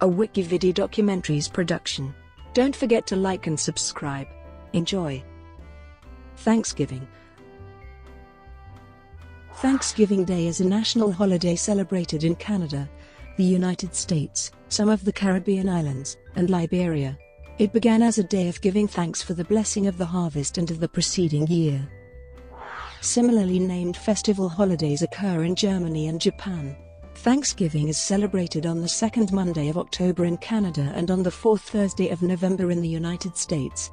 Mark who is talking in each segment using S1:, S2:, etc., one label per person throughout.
S1: a WikiVidi documentaries production. Don't forget to like and subscribe. Enjoy. Thanksgiving. Thanksgiving Day is a national holiday celebrated in Canada, the United States, some of the Caribbean islands, and Liberia. It began as a day of giving thanks for the blessing of the harvest and of the preceding year. Similarly named festival holidays occur in Germany and Japan. Thanksgiving is celebrated on the second Monday of October in Canada and on the fourth Thursday of November in the United States,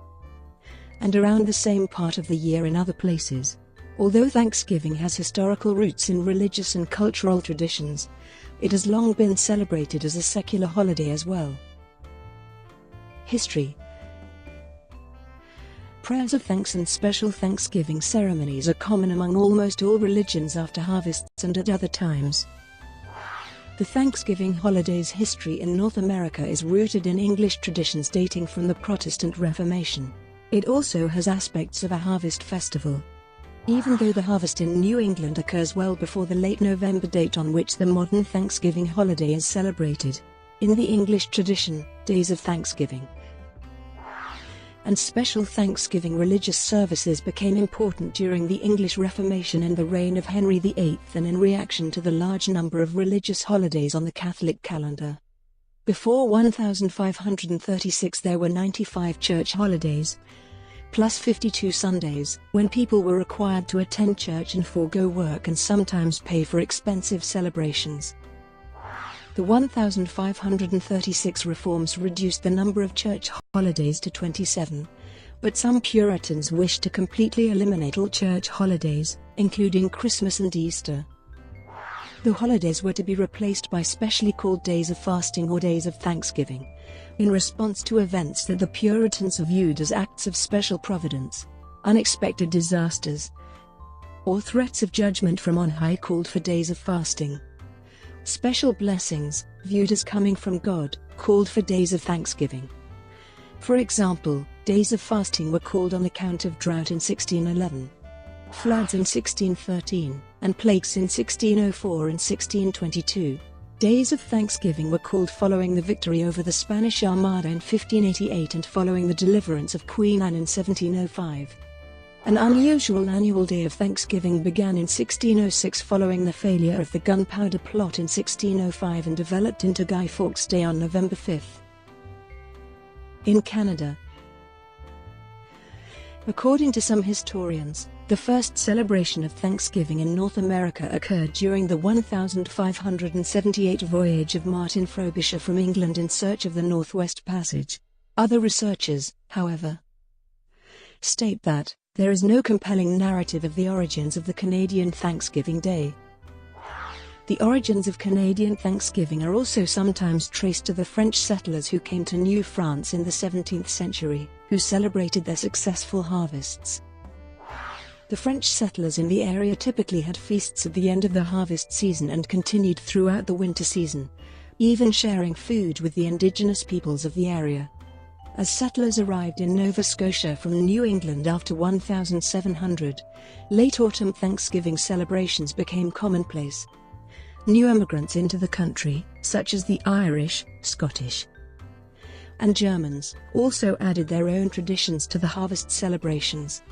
S1: and around the same part of the year in other places. Although Thanksgiving has historical roots in religious and cultural traditions, it has long been celebrated as a secular holiday as well. History. Prayers of thanks and special Thanksgiving ceremonies are common among almost all religions after harvests and at other times. The Thanksgiving holiday's history in North America is rooted in English traditions dating from the Protestant Reformation. It also has aspects of a harvest festival. Even though the harvest in New England occurs well before the late November date on which the modern Thanksgiving holiday is celebrated, in the English tradition, days of Thanksgiving and special Thanksgiving religious services became important during the English Reformation and the reign of Henry VIII and in reaction to the large number of religious holidays on the Catholic calendar. Before 1536 there were 95 church holidays, plus 52 Sundays, when people were required to attend church and forego work and sometimes pay for expensive celebrations. The 1536 reforms reduced the number of church holidays to 27, but some Puritans wished to completely eliminate all church holidays, including Christmas and Easter. The holidays were to be replaced by specially called days of fasting or days of Thanksgiving, in response to events that the Puritans viewed as acts of special providence. Unexpected disasters or threats of judgment from on high called for days of fasting. Special blessings, viewed as coming from God, called for days of Thanksgiving. For example, days of fasting were called on account of drought in 1611, floods in 1613, and plagues in 1604 and 1622. Days of Thanksgiving were called following the victory over the Spanish Armada in 1588 and following the deliverance of Queen Anne in 1705. An unusual annual day of Thanksgiving began in 1606 following the failure of the Gunpowder Plot in 1605 and developed into Guy Fawkes Day on November 5. In Canada, according to some historians, the first celebration of Thanksgiving in North America occurred during the 1578 voyage of Martin Frobisher from England in search of the Northwest Passage. Other researchers, however, state that there is no compelling narrative of the origins of the Canadian Thanksgiving Day. The origins of Canadian Thanksgiving are also sometimes traced to the French settlers who came to New France in the 17th century, who celebrated their successful harvests. The French settlers in the area typically had feasts at the end of the harvest season and continued throughout the winter season, even sharing food with the indigenous peoples of the area. As settlers arrived in Nova Scotia from New England after 1700, late autumn Thanksgiving celebrations became commonplace. New immigrants into the country, such as the Irish, Scottish, and Germans, also added their own traditions to the harvest celebrations.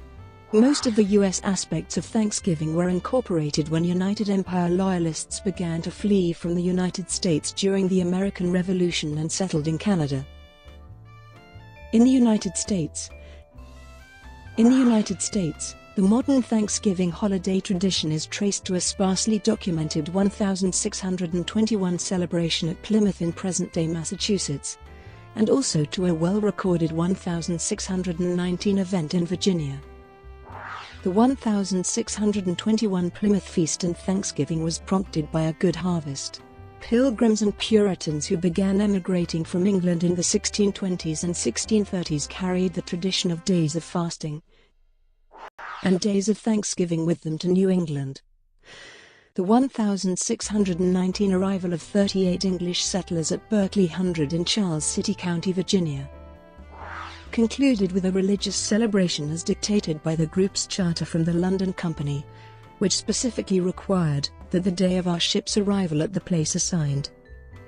S1: Most of the U.S. aspects of Thanksgiving were incorporated when United Empire Loyalists began to flee from the United States during the American Revolution and settled in Canada. In the United States, the modern Thanksgiving holiday tradition is traced to a sparsely documented 1621 celebration at Plymouth in present-day Massachusetts, and also to a well-recorded 1619 event in Virginia. The 1621 Plymouth Feast and Thanksgiving was prompted by a good harvest. Pilgrims and Puritans who began emigrating from England in the 1620s and 1630s carried the tradition of days of fasting and days of Thanksgiving with them to New England. The 1619 arrival of 38 English settlers at Berkeley Hundred in Charles City County, Virginia, concluded with a religious celebration as dictated by the group's charter from the London Company, which specifically required that the day of our ship's arrival at the place assigned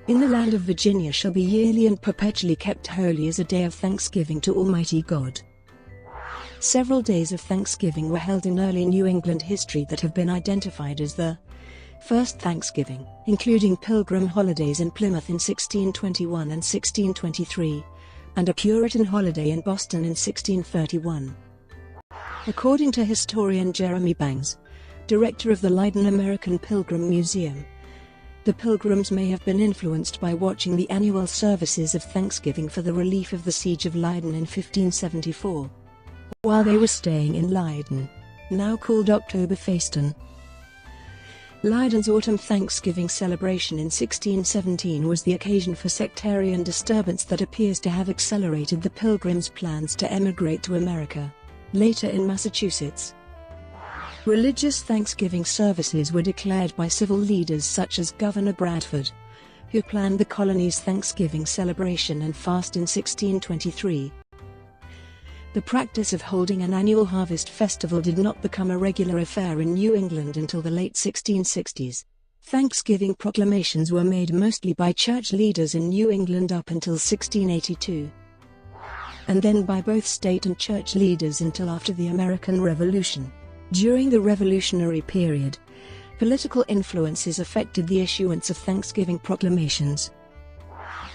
S1: in the land of Virginia shall be yearly and perpetually kept holy as a day of thanksgiving to Almighty God. Several days of Thanksgiving were held in early New England history that have been identified as the first Thanksgiving, including Pilgrim holidays in Plymouth in 1621 and 1623, and a Puritan holiday in Boston in 1631. According to historian Jeremy Bangs, director of the Leiden American Pilgrim Museum, the Pilgrims may have been influenced by watching the annual services of Thanksgiving for the relief of the siege of Leiden in 1574, while they were staying in Leiden, now called Oktoberfesten. Leiden's autumn Thanksgiving celebration in 1617 was the occasion for sectarian disturbance that appears to have accelerated the Pilgrims' plans to emigrate to America. Later in Massachusetts, religious Thanksgiving services were declared by civil leaders such as Governor Bradford, who planned the colony's Thanksgiving celebration and fast in 1623. The practice of holding an annual harvest festival did not become a regular affair in New England until the late 1660s. Thanksgiving proclamations were made mostly by church leaders in New England up until 1682, and then by both state and church leaders until after the American Revolution. During the Revolutionary period, political influences affected the issuance of Thanksgiving proclamations.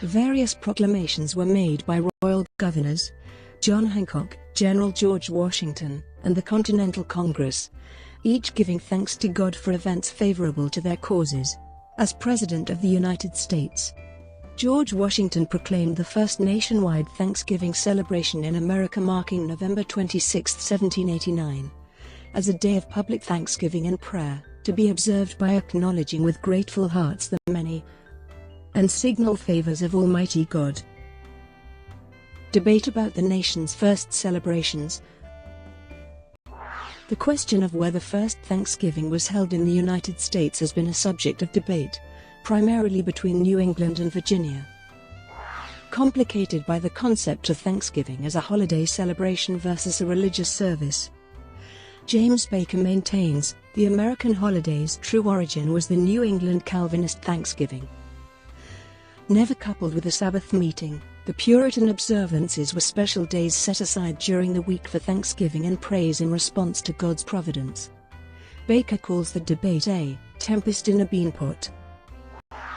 S1: Various proclamations were made by royal governors, John Hancock, General George Washington, and the Continental Congress, each giving thanks to God for events favorable to their causes. As President of the United States, George Washington proclaimed the first nationwide Thanksgiving celebration in America, marking November 26, 1789, as a day of public thanksgiving and prayer, to be observed by acknowledging with grateful hearts the many and signal favors of Almighty God. Debate about the nation's first celebrations. The question of whether first Thanksgiving was held in the United States has been a subject of debate, primarily between New England and Virginia. Complicated by the concept of Thanksgiving as a holiday celebration versus a religious service, James Baker maintains the American holiday's true origin was the New England Calvinist Thanksgiving. Never coupled with a Sabbath meeting, the Puritan observances were special days set aside during the week for thanksgiving and praise in response to God's providence. Baker calls the debate a tempest in a beanpot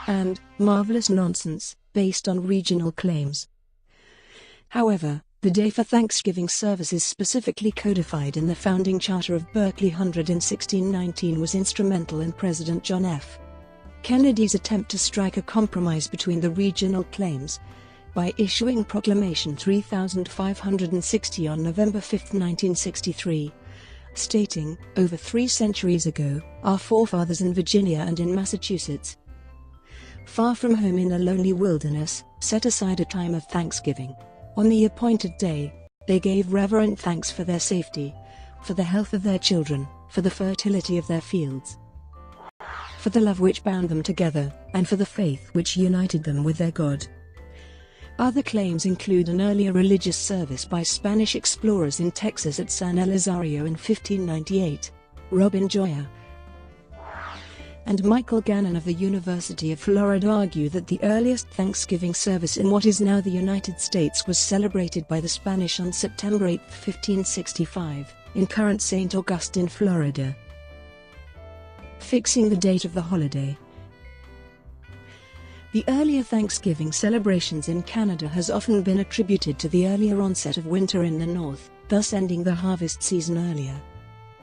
S1: and marvelous nonsense, based on regional claims. However, the day for Thanksgiving services specifically codified in the founding charter of Berkeley Hundred in 1619 was instrumental in President John F. Kennedy's attempt to strike a compromise between the regional claims, by issuing Proclamation 3560 on November 5, 1963, stating, "Over 3 centuries ago, our forefathers in Virginia and in Massachusetts, far from home in a lonely wilderness, set aside a time of thanksgiving. On the appointed day, they gave reverent thanks for their safety, for the health of their children, for the fertility of their fields, for the love which bound them together, and for the faith which united them with their God." Other claims include an earlier religious service by Spanish explorers in Texas at San Elizario in 1598, Robin Joya and Michael Gannon of the University of Florida argue that the earliest Thanksgiving service in what is now the United States was celebrated by the Spanish on September 8, 1565, in current St. Augustine, Florida. Fixing the date of the holiday. The earlier Thanksgiving celebrations in Canada has often been attributed to the earlier onset of winter in the north, thus ending the harvest season earlier.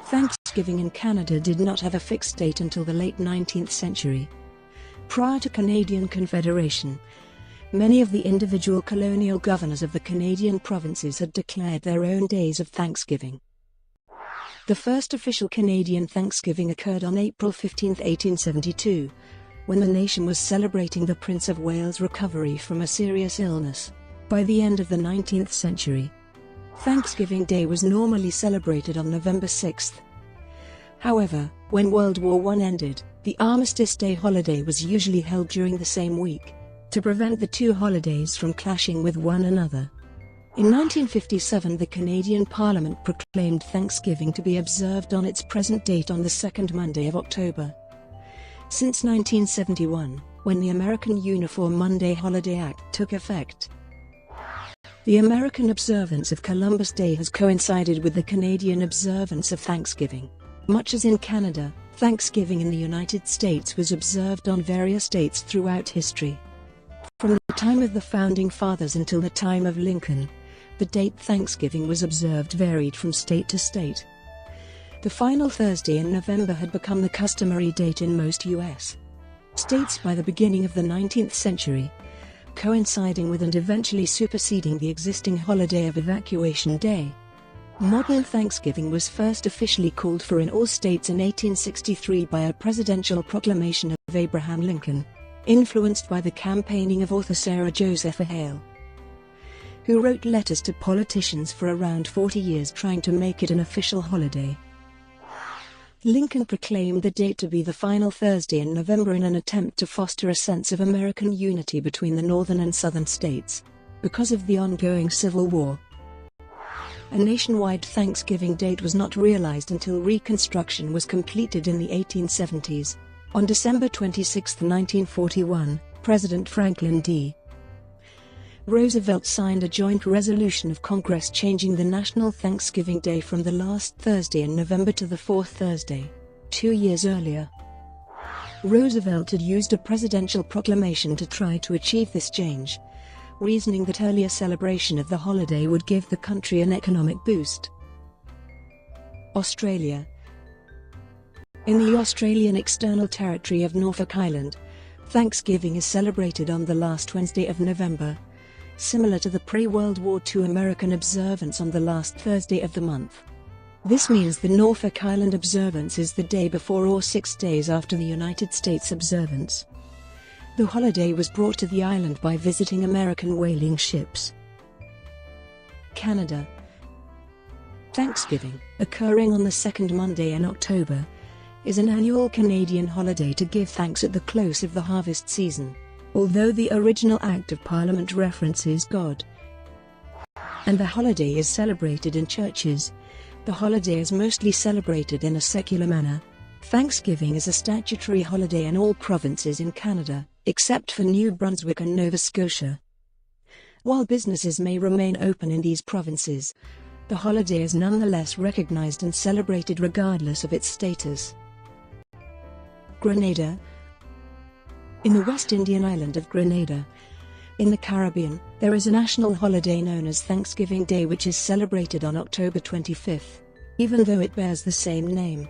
S1: Thanksgiving in Canada did not have a fixed date until the late 19th century. Prior to Canadian Confederation, many of the individual colonial governors of the Canadian provinces had declared their own days of Thanksgiving. The first official Canadian Thanksgiving occurred on April 15, 1872, when the nation was celebrating the Prince of Wales' recovery from a serious illness. By the end of the 19th century, Thanksgiving Day was normally celebrated on November 6. However, when World War I ended, the Armistice Day holiday was usually held during the same week, to prevent the two holidays from clashing with one another. In 1957, the Canadian Parliament proclaimed Thanksgiving to be observed on its present date on the second Monday of October. Since 1971, when the American Uniform Monday Holiday Act took effect. The American observance of Columbus Day has coincided with the Canadian observance of Thanksgiving. Much as in Canada, Thanksgiving in the United States was observed on various dates throughout history. From the time of the Founding Fathers until the time of Lincoln, the date Thanksgiving was observed varied from state to state. The final Thursday in November had become the customary date in most U.S. states by the beginning of the 19th century, coinciding with and eventually superseding the existing holiday of Evacuation Day. Modern Thanksgiving was first officially called for in all states in 1863 by a presidential proclamation of Abraham Lincoln, influenced by the campaigning of author Sarah Josepha Hale, who wrote letters to politicians for around 40 years trying to make it an official holiday. Lincoln proclaimed the date to be the final Thursday in November in an attempt to foster a sense of American unity between the northern and southern states. Because of the ongoing Civil War, a nationwide Thanksgiving date was not realized until Reconstruction was completed in the 1870s. On December 26, 1941, President Franklin D. Roosevelt signed a joint resolution of Congress changing the National Thanksgiving Day from the last Thursday in November to the fourth Thursday. 2 years earlier, Roosevelt had used a presidential proclamation to try to achieve this change, reasoning that earlier celebration of the holiday would give the country an economic boost. Australia. In the Australian External Territory of Norfolk Island, Thanksgiving is celebrated on the last Wednesday of November, similar to the pre-World War II American observance on the last Thursday of the month. This means the Norfolk Island observance is the day before or 6 days after the United States observance. The holiday was brought to the island by visiting American whaling ships. Canada. Thanksgiving, occurring on the second Monday in October, is an annual Canadian holiday to give thanks at the close of the harvest season. Although the original Act of Parliament references God, and the holiday is celebrated in churches, the holiday is mostly celebrated in a secular manner. Thanksgiving is a statutory holiday in all provinces in Canada, except for New Brunswick and Nova Scotia. While businesses may remain open in these provinces, the holiday is nonetheless recognized and celebrated regardless of its status. Grenada. In the West Indian island of Grenada, in the Caribbean, there is a national holiday known as Thanksgiving Day which is celebrated on October 25, even though it bears the same name,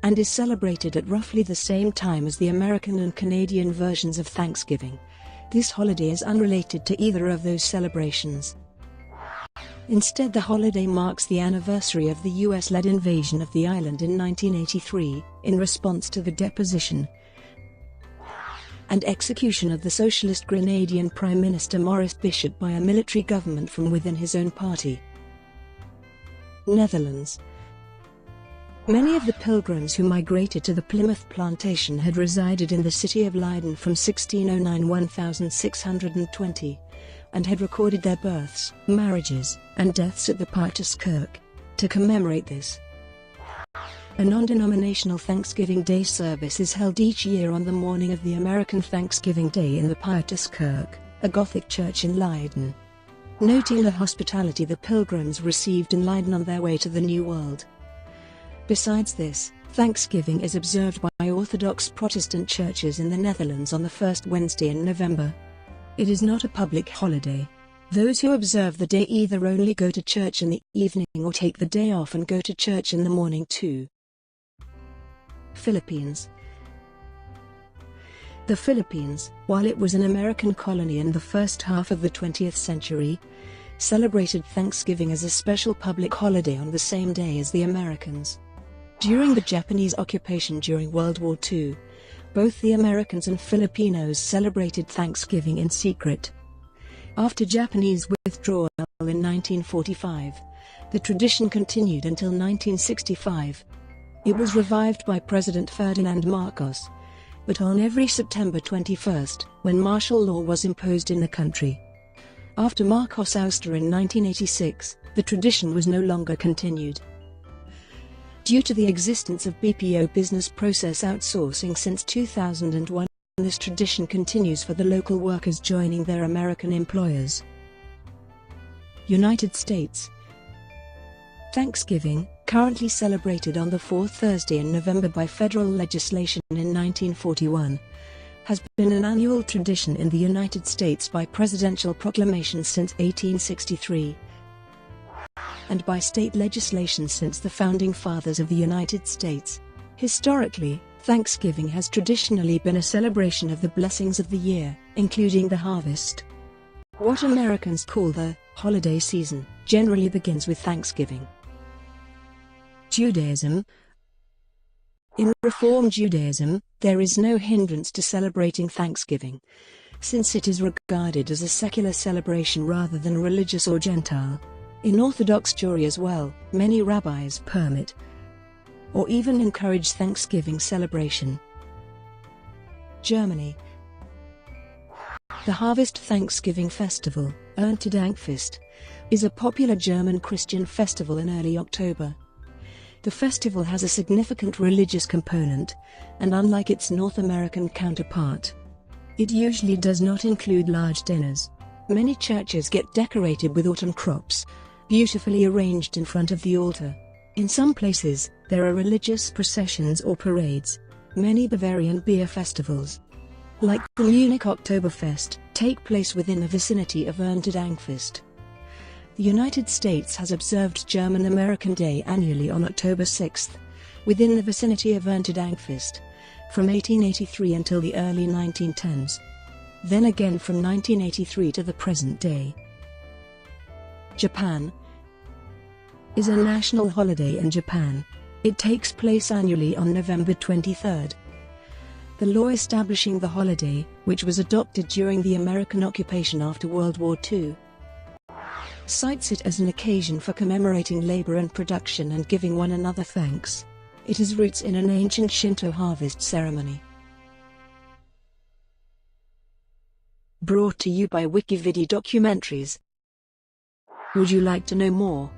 S1: and is celebrated at roughly the same time as the American and Canadian versions of Thanksgiving. This holiday is unrelated to either of those celebrations. Instead, the holiday marks the anniversary of the US-led invasion of the island in 1983, in response to the deposition and execution of the socialist Grenadian Prime Minister Maurice Bishop by a military government from within his own party. Netherlands. Many of the pilgrims who migrated to the Plymouth plantation had resided in the city of Leiden from 1609–1620, and had recorded their births, marriages, and deaths at the Pieterskerk. To commemorate this, a non-denominational Thanksgiving Day service is held each year on the morning of the American Thanksgiving Day in the Pieterskerk, a Gothic church in Leiden, noting the hospitality the pilgrims received in Leiden on their way to the New World. Besides this, Thanksgiving is observed by Orthodox Protestant churches in the Netherlands on the first Wednesday in November. It is not a public holiday. Those who observe the day either only go to church in the evening or take the day off and go to church in the morning too. Philippines. The Philippines, while it was an American colony in the first half of the 20th century, celebrated Thanksgiving as a special public holiday on the same day as the Americans. During the Japanese occupation during World War II, both the Americans and Filipinos celebrated Thanksgiving in secret. After Japanese withdrawal in 1945, the tradition continued until 1965. It was revived by President Ferdinand Marcos, but on every September 21, when martial law was imposed in the country. After Marcos' ouster in 1986, the tradition was no longer continued. Due to the existence of BPO business process outsourcing since 2001, this tradition continues for the local workers joining their American employers. United States. Thanksgiving, currently celebrated on the fourth Thursday in November by federal legislation in 1941, has been an annual tradition in the United States by presidential proclamation since 1863, and by state legislation since the founding fathers of the United States. Historically, Thanksgiving has traditionally been a celebration of the blessings of the year, including the harvest. What Americans call the holiday season generally begins with Thanksgiving. Judaism. In Reform Judaism, there is no hindrance to celebrating Thanksgiving, since it is regarded as a secular celebration rather than religious or Gentile. In Orthodox Jewry as well, many rabbis permit or even encourage Thanksgiving celebration. Germany. The Harvest Thanksgiving Festival, Erntedankfest, is a popular German Christian festival in early October. The festival has a significant religious component, and unlike its North American counterpart, it usually does not include large dinners. Many churches get decorated with autumn crops, beautifully arranged in front of the altar. In some places, there are religious processions or parades. Many Bavarian beer festivals, like the Munich Oktoberfest, take place within the vicinity of Erntedankfest. The United States has observed German-American Day annually on October 6, within the vicinity of Erntedankfest, from 1883 until the early 1910s. Then again from 1983 to the present day. Japan is a national holiday in Japan. It takes place annually on November 23. The law establishing the holiday, which was adopted during the American occupation after World War II, cites it as an occasion for commemorating labor and production and giving one another thanks. It has roots in an ancient Shinto harvest ceremony. Brought to you by WikiVidi documentaries. Would you like to know more?